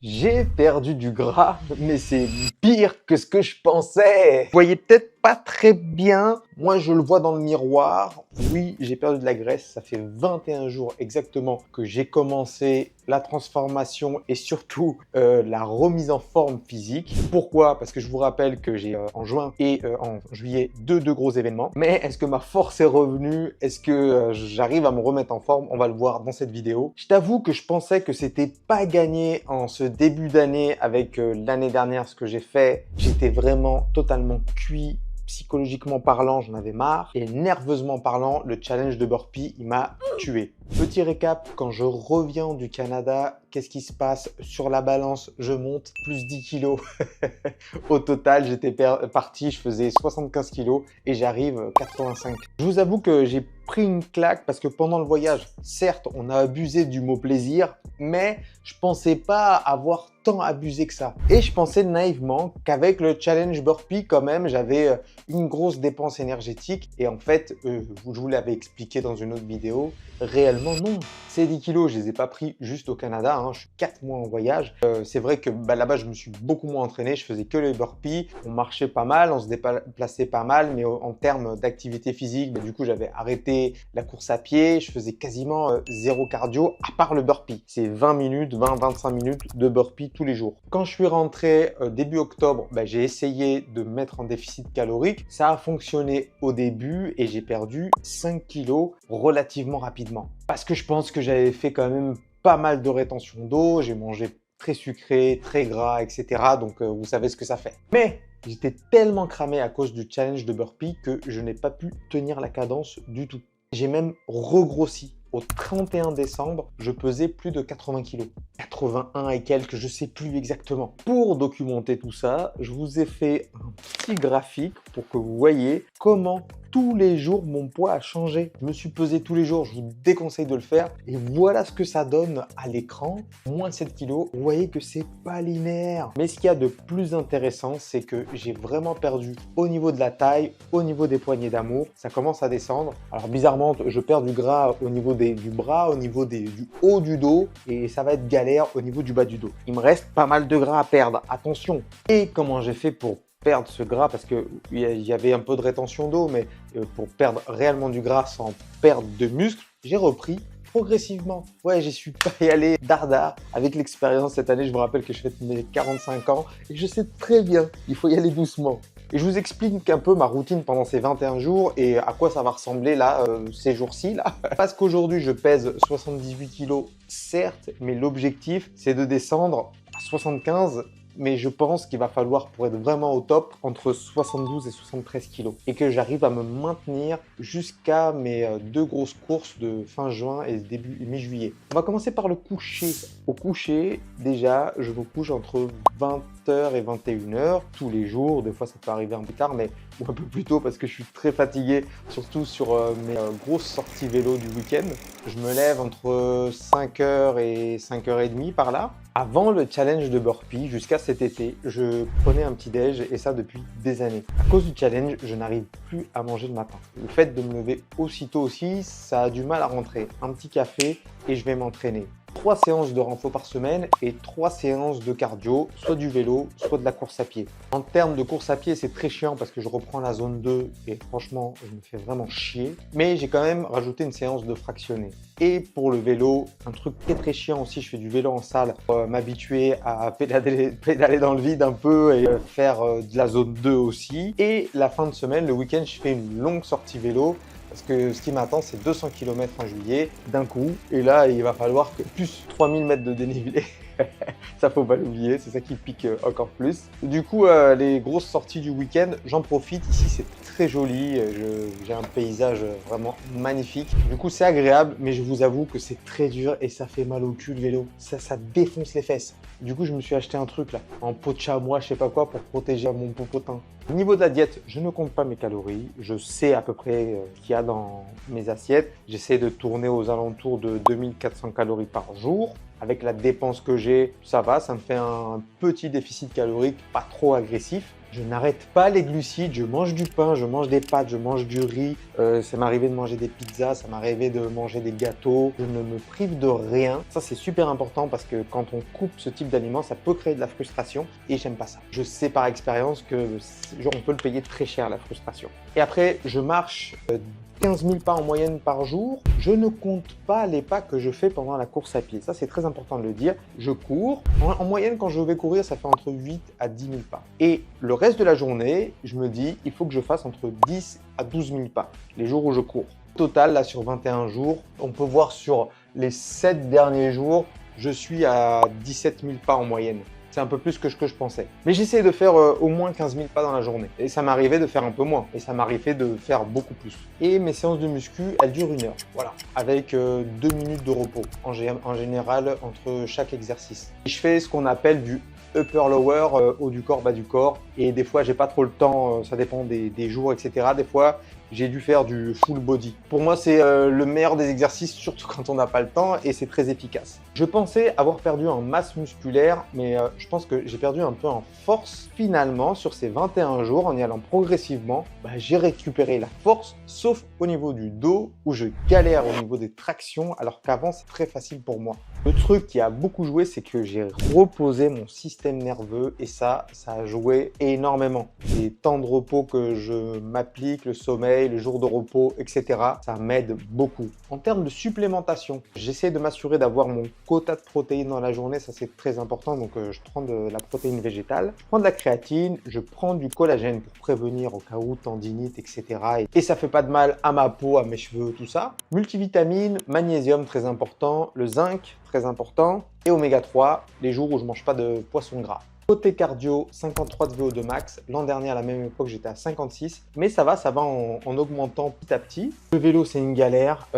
J'ai perdu du gras, mais c'est pire que ce que je pensais. Vous voyez peut-être pas très bien. Moi, je le vois dans le miroir. Oui, j'ai perdu de la graisse. Ça fait 21 jours exactement que j'ai commencé la transformation et surtout la remise en forme physique. Pourquoi? Parce que je vous rappelle que j'ai en juin et en juillet deux gros événements. Mais est-ce que ma force est revenue? Est-ce que j'arrive à me remettre en forme? On va le voir dans cette vidéo. Je t'avoue que je pensais que c'était pas gagné en ce début d'année avec l'année dernière, ce que j'ai fait. J'étais vraiment totalement cuit. Psychologiquement parlant, j'en avais marre. Et nerveusement parlant, le challenge de burpee, il m'a tué. Petit récap, quand je reviens du Canada, qu'est-ce qui se passe? Sur la balance, je monte plus 10 kilos. Au total, j'étais parti, je faisais 75 kilos et j'arrive 85. Je vous avoue que j'ai pris une claque parce que pendant le voyage, certes, on a abusé du mot plaisir, mais je pensais pas avoir tant abusé que ça. Et je pensais naïvement qu'avec le challenge burpee, quand même, j'avais une grosse dépense énergétique. Et en fait, je vous l'avais expliqué dans une autre vidéo, réellement non. Ces 10 kilos, je les ai pas pris juste au Canada, hein. Je suis 4 mois en voyage. C'est vrai que là-bas, je me suis beaucoup moins entraîné. Je faisais que les burpees. On marchait pas mal, on se déplaçait pas mal, mais en termes d'activité physique, du coup, j'avais arrêté la course à pied. Je faisais quasiment zéro cardio, à part le burpee. C'est 20 minutes, 20-25 minutes de burpee tous les jours. Quand je suis rentré début octobre, j'ai essayé de me mettre en déficit calorique. Ça a fonctionné au début et j'ai perdu 5 kilos relativement rapidement. Parce que je pense que j'avais fait quand même pas mal de rétention d'eau. J'ai mangé très sucré, très gras, etc. Donc, vous savez ce que ça fait. Mais j'étais tellement cramé à cause du challenge de burpee que je n'ai pas pu tenir la cadence du tout. J'ai même regrossi. Au 31 décembre, je pesais plus de 80 kg. 81 et quelques, je sais plus exactement. Pour documenter tout ça, je vous ai fait un petit graphique pour que vous voyez comment tous les jours mon poids a changé. Je me suis pesé tous les jours, je vous déconseille de le faire. Et voilà ce que ça donne à l'écran, moins 7 kg. Vous voyez que c'est pas linéaire. Mais ce qu'il y a de plus intéressant, c'est que j'ai vraiment perdu au niveau de la taille, au niveau des poignées d'amour. Ça commence à descendre. Alors bizarrement, je perds du gras au niveau du bras, au niveau du haut du dos et ça va être galère au niveau du bas du dos. Il me reste pas mal de gras à perdre, attention. Et comment j'ai fait pour perdre ce gras, parce qu'il y avait un peu de rétention d'eau, mais pour perdre réellement du gras sans perdre de muscle, j'ai repris progressivement. Ouais, j'y suis pas y aller dardard. Avec l'expérience cette année, je vous rappelle que je fête mes 45 ans et je sais très bien, il faut y aller doucement. Et je vous explique un peu ma routine pendant ces 21 jours et à quoi ça va ressembler là, ces jours-ci là. Parce qu'aujourd'hui, je pèse 78 kilos, certes, mais l'objectif, c'est de descendre à 75. Mais je pense qu'il va falloir, pour être vraiment au top, entre 72 et 73 kilos. Et que j'arrive à me maintenir jusqu'à mes deux grosses courses de fin juin et début mi-juillet. On va commencer par le coucher. Au coucher, déjà, je me couche entre 20h et 21h tous les jours. Des fois, ça peut arriver un peu tard, mais un peu plus tôt parce que je suis très fatigué, surtout sur mes grosses sorties vélo du week-end. Je me lève entre 5h et 5h30 par là. Avant le challenge de burpee, jusqu'à cet été, je prenais un petit déj et ça depuis des années. À cause du challenge, je n'arrive plus à manger le matin. Le fait de me lever aussitôt aussi, ça a du mal à rentrer. Un petit café et je vais m'entraîner. 3 séances de renfo par semaine et 3 séances de cardio, soit du vélo, soit de la course à pied. En termes de course à pied, c'est très chiant parce que je reprends la zone 2 et franchement, je me fais vraiment chier. Mais j'ai quand même rajouté une séance de fractionné. Et pour le vélo, un truc très chiant aussi, je fais du vélo en salle pour m'habituer à pédaler dans le vide un peu et faire de la zone 2 aussi. Et la fin de semaine, le week-end, je fais une longue sortie vélo. Parce que ce qui m'attend, c'est 200 km en juillet d'un coup. Et là, il va falloir que plus 3000 mètres de dénivelé. Ça, faut pas l'oublier, c'est ça qui pique encore plus. Du coup, les grosses sorties du week-end, j'en profite. Ici, c'est très joli. J'ai un paysage vraiment magnifique. Du coup, c'est agréable, mais je vous avoue que c'est très dur et ça fait mal au cul le vélo. Ça défonce les fesses. Du coup, je me suis acheté un truc là, en peau de chamois, je sais pas quoi, pour protéger mon popotin. Au niveau de la diète, je ne compte pas mes calories. Je sais à peu près ce qu'il y a dans mes assiettes. J'essaie de tourner aux alentours de 2400 calories par jour. Avec la dépense que j'ai, ça va, ça me fait un petit déficit calorique pas trop agressif. Je n'arrête pas les glucides, je mange du pain, je mange des pâtes, je mange du riz. Ça m'est arrivé de manger des pizzas, ça m'est arrivé de manger des gâteaux. Je ne me prive de rien. Ça, c'est super important parce que quand on coupe ce type d'aliments, ça peut créer de la frustration et j'aime pas ça. Je sais par expérience que genre, on peut le payer très cher, la frustration. Et après, je marche 15 000 pas en moyenne par jour. Je ne compte pas les pas que je fais pendant la course à pied. Ça, c'est très important de le dire. Je cours. En moyenne, quand je vais courir, ça fait entre 8 à 10 000 pas. Et le reste de la journée, je me dis, il faut que je fasse entre 10 à 12 000 pas les jours où je cours. Au total, là, sur 21 jours, on peut voir sur les 7 derniers jours, je suis à 17 000 pas en moyenne. C'est un peu plus que ce que je pensais. Mais j'essaie de faire au moins 15 000 pas dans la journée. Et ça m'arrivait de faire un peu moins. Et ça m'arrivait de faire beaucoup plus. Et mes séances de muscu, elles durent 1 heure. Voilà. Avec 2 minutes de repos en général entre chaque exercice. Et je fais ce qu'on appelle du upper-lower, haut du corps, bas du corps. Et des fois, j'ai pas trop le temps. Ça dépend des jours, etc. Des fois, j'ai dû faire du full body. Pour moi, c'est le meilleur des exercices, surtout quand on n'a pas le temps et c'est très efficace. Je pensais avoir perdu en masse musculaire, mais je pense que j'ai perdu un peu en force. Finalement, sur ces 21 jours, en y allant progressivement, j'ai récupéré la force, sauf au niveau du dos où je galère au niveau des tractions, alors qu'avant, c'est très facile pour moi. Le truc qui a beaucoup joué, c'est que j'ai reposé mon système nerveux et ça a joué énormément. Les temps de repos que je m'applique, le sommeil, le jour de repos, etc. Ça m'aide beaucoup. En termes de supplémentation, j'essaie de m'assurer d'avoir mon quota de protéines dans la journée. Ça, c'est très important. Donc, je prends de la protéine végétale, je prends de la créatine, je prends du collagène pour prévenir au cas où tendinite, etc. Et ça fait pas de mal à ma peau, à mes cheveux, tout ça. Multivitamines, magnésium, très important. Le zinc, très important. Et oméga 3, les jours où je mange pas de poisson gras. Côté cardio, 53 de VO2 max. L'an dernier, à la même époque, j'étais à 56. Mais ça va en augmentant petit à petit. Le vélo, c'est une galère,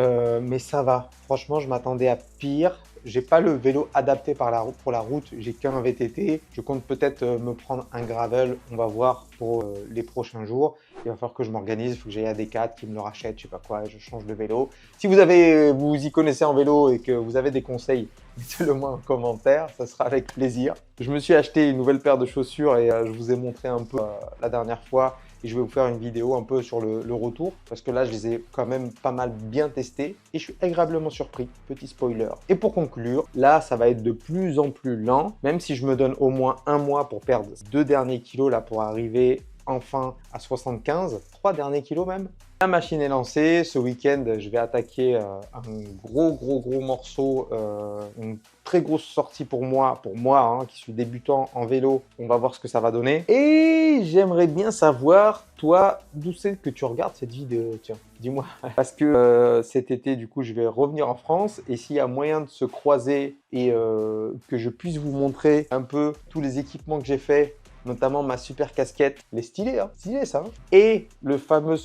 mais ça va. Franchement, je m'attendais à pire. J'ai pas le vélo adapté pour la route, j'ai qu'un VTT. Je compte peut-être me prendre un gravel, on va voir pour les prochains jours. Il va falloir que je m'organise, il faut que j'aille à Decathlon qui me le rachète, je sais pas quoi, et je change de vélo. Si vous y connaissez en vélo et que vous avez des conseils, mettez-le moi en commentaire, ça sera avec plaisir. Je me suis acheté une nouvelle paire de chaussures et je vous ai montré un peu la dernière fois. Et je vais vous faire une vidéo un peu sur le retour parce que là, je les ai quand même pas mal bien testés et je suis agréablement surpris. Petit spoiler. Et pour conclure, là, ça va être de plus en plus lent, même si je me donne au moins 1 mois pour perdre 2 derniers kilos là pour arriver enfin à 75, 3 derniers kilos même. La machine est lancée. Ce week-end, je vais attaquer un gros morceau, une très grosse sortie pour moi hein, qui suis débutant en vélo. On va voir ce que ça va donner. Et j'aimerais bien savoir, toi, d'où c'est que tu regardes cette vidéo? Tiens, dis-moi. Parce que cet été, du coup, je vais revenir en France. Et s'il y a moyen de se croiser et que je puisse vous montrer un peu tous les équipements que j'ai fait, notamment ma super casquette, elle est stylée, hein, stylé ça. Hein, et le fameux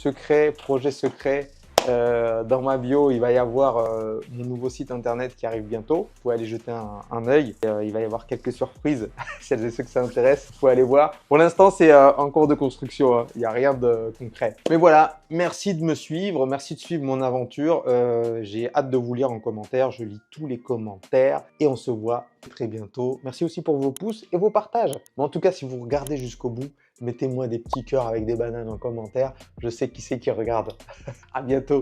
projet secret, dans ma bio, il va y avoir mon nouveau site internet qui arrive bientôt. Vous pouvez aller jeter un œil. Il va y avoir quelques surprises, celles et ceux que ça intéresse. Vous pouvez aller voir. Pour l'instant, c'est en cours de construction. Hein. Il n'y a rien de concret. Mais voilà, merci de me suivre. Merci de suivre mon aventure. J'ai hâte de vous lire en commentaire. Je lis tous les commentaires et on se voit très bientôt. Merci aussi pour vos pouces et vos partages. Mais en tout cas, si vous regardez jusqu'au bout, mettez-moi des petits cœurs avec des bananes en commentaire. Je sais qui c'est qui regarde. À bientôt.